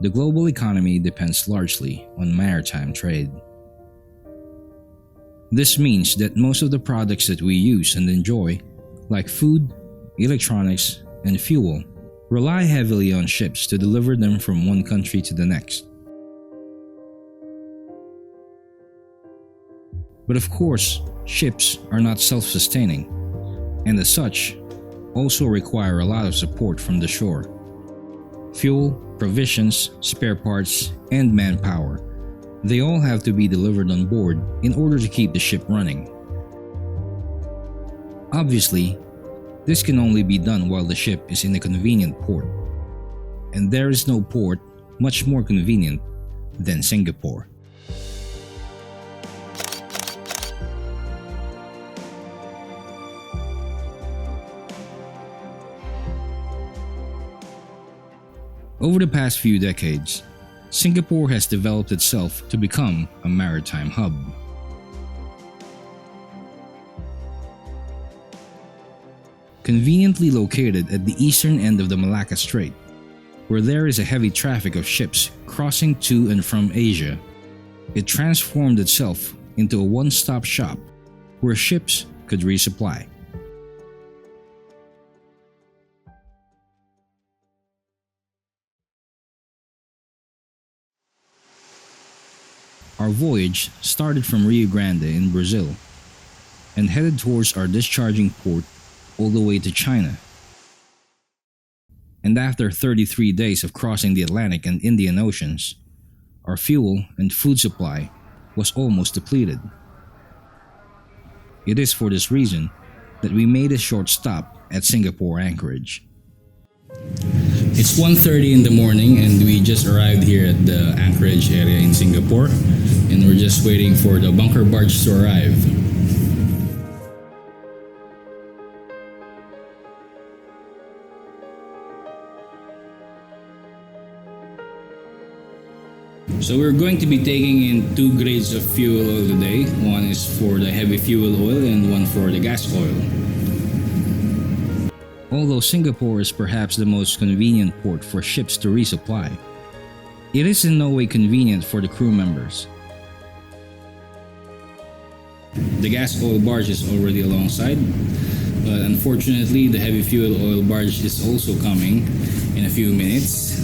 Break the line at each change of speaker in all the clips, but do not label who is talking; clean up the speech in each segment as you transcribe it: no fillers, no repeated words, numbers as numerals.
The global economy depends largely on maritime trade. This means that most of the products that we use and enjoy, like food, electronics, and fuel, rely heavily on ships to deliver them from one country to the next. But of course, ships are not self-sustaining, and as such, also require a lot of support from the shore. Fuel, provisions, spare parts, and manpower, they all have to be delivered on board in order to keep the ship running. Obviously, this can only be done while the ship is in a convenient port, and there is no port much more convenient than Singapore. Over the past few decades, Singapore has developed itself to become a maritime hub. Conveniently located at the eastern end of the Malacca Strait, where there is a heavy traffic of ships crossing to and from Asia, it transformed itself into a one-stop shop where ships could resupply. Our voyage started from Rio Grande in Brazil and headed towards our discharging port all the way to China. And after 33 days of crossing the Atlantic and Indian Oceans, our fuel and food supply was almost depleted. It is for this reason that we made a short stop at Singapore anchorage. It's 1:30 in the morning and we just arrived here at the anchorage area in Singapore, and we're just waiting for the bunker barge to arrive. So we're going to be taking in two grades of fuel oil today. One is for the heavy fuel oil and one for the gas oil. Although Singapore is perhaps the most convenient port for ships to resupply, it is in no way convenient for the crew members. The gas oil barge is already alongside, but unfortunately the heavy fuel oil barge is also coming in a few minutes.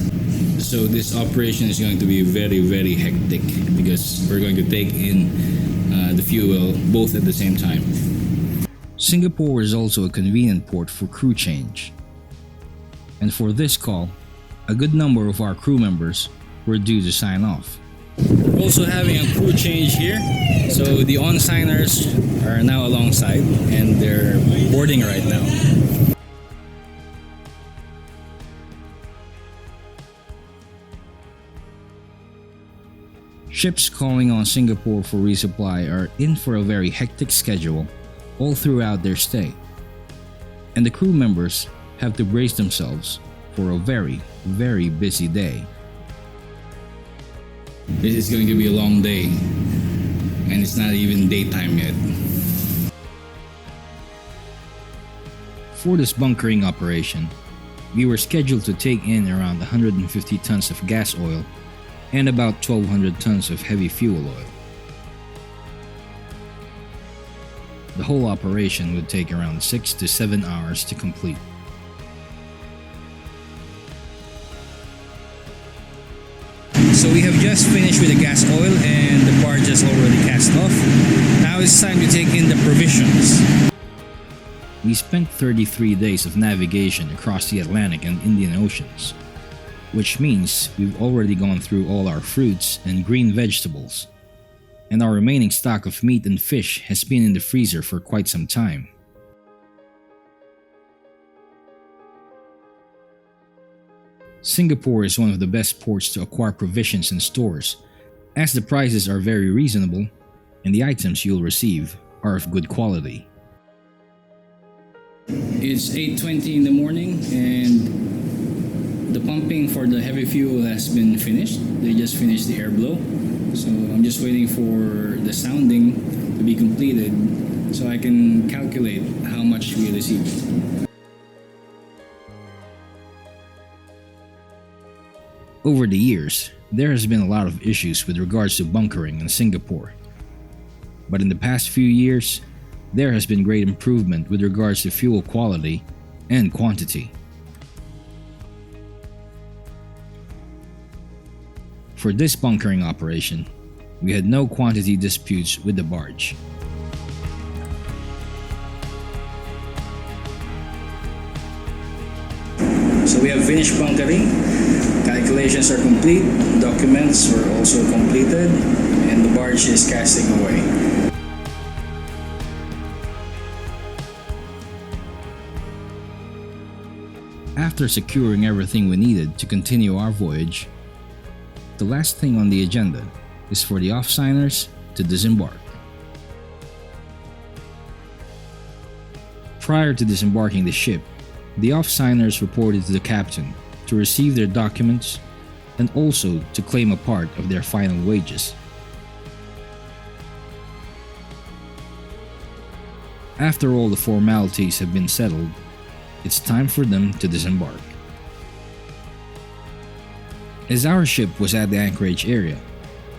So this operation is going to be very hectic because we're going to take in the fuel both at the same time. Singapore is also a convenient port for crew change. And for this call, a good number of our crew members were due to sign off. We're also having a crew change here. So the on-signers are now alongside and they're boarding right now. Ships calling on Singapore for resupply are in for a very hectic schedule all throughout their stay, and the crew members have to brace themselves for a very busy day. This is going to be a long day, and it's not even daytime yet. For this bunkering operation, we were scheduled to take in around 150 tons of gas oil and about 1,200 tons of heavy fuel oil. The whole operation would take around 6 to 7 hours to complete. So we have just finished with the gas oil and the barge has already cast off. Now it's time to take in the provisions. We spent 33 days of navigation across the Atlantic and Indian Oceans, which means we've already gone through all our fruits and green vegetables, and our remaining stock of meat and fish has been in the freezer for quite some time. Singapore is one of the best ports to acquire provisions and stores, as the prices are very reasonable and the items you'll receive are of good quality. It's 8:20 in the morning and the pumping for the heavy fuel has been finished. They just finished the air blow. So I'm just waiting for the sounding to be completed so I can calculate how much we received. Over the years, there has been a lot of issues with regards to bunkering in Singapore. But in the past few years, there has been great improvement with regards to fuel quality and quantity. For this bunkering operation, we had no quantity disputes with the barge. So we have finished bunkering, calculations are complete, documents were also completed, and the barge is casting away. After securing everything we needed to continue our voyage, the last thing on the agenda is for the off-signers to disembark. Prior to disembarking the ship, the off-signers reported to the captain to receive their documents and also to claim a part of their final wages. After all the formalities have been settled, it's time for them to disembark. As our ship was at the anchorage area,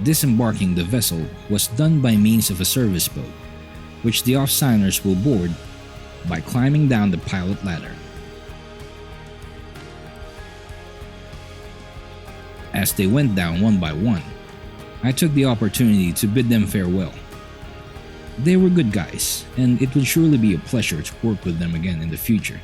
disembarking the vessel was done by means of a service boat, which the off-signers will board by climbing down the pilot ladder. As they went down one by one, I took the opportunity to bid them farewell. They were good guys, and it would surely be a pleasure to work with them again in the future.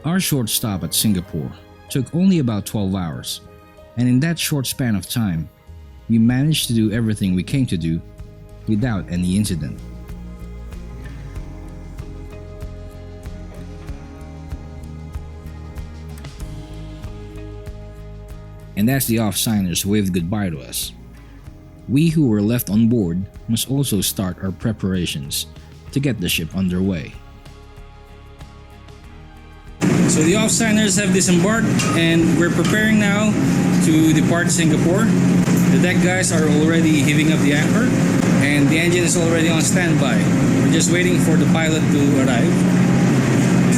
Our short stop at Singapore took only about 12 hours, and in that short span of time, we managed to do everything we came to do without any incident. And as the off-signers waved goodbye to us, we who were left on board must also start our preparations to get the ship underway. So the off-signers have disembarked and we're preparing now to depart Singapore. The deck guys are already heaving up the anchor and the engine is already on standby. We're just waiting for the pilot to arrive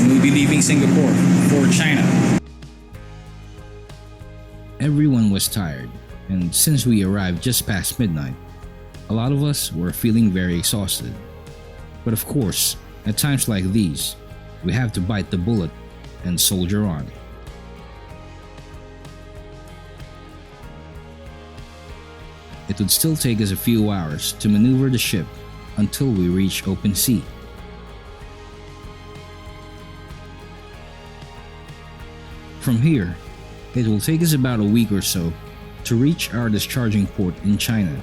and we'll be leaving Singapore for China. Everyone was tired, and since we arrived just past midnight, a lot of us were feeling very exhausted. But of course, at times like these, we have to bite the bullet and soldier on. It would still take us a few hours to maneuver the ship until we reach open sea. From here, it will take us about a week or so to reach our discharging port in China.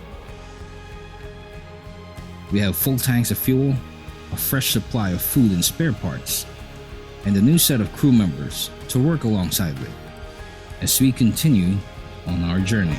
We have full tanks of fuel, a fresh supply of food and spare parts, and a new set of crew members to work alongside with as we continue on our journey.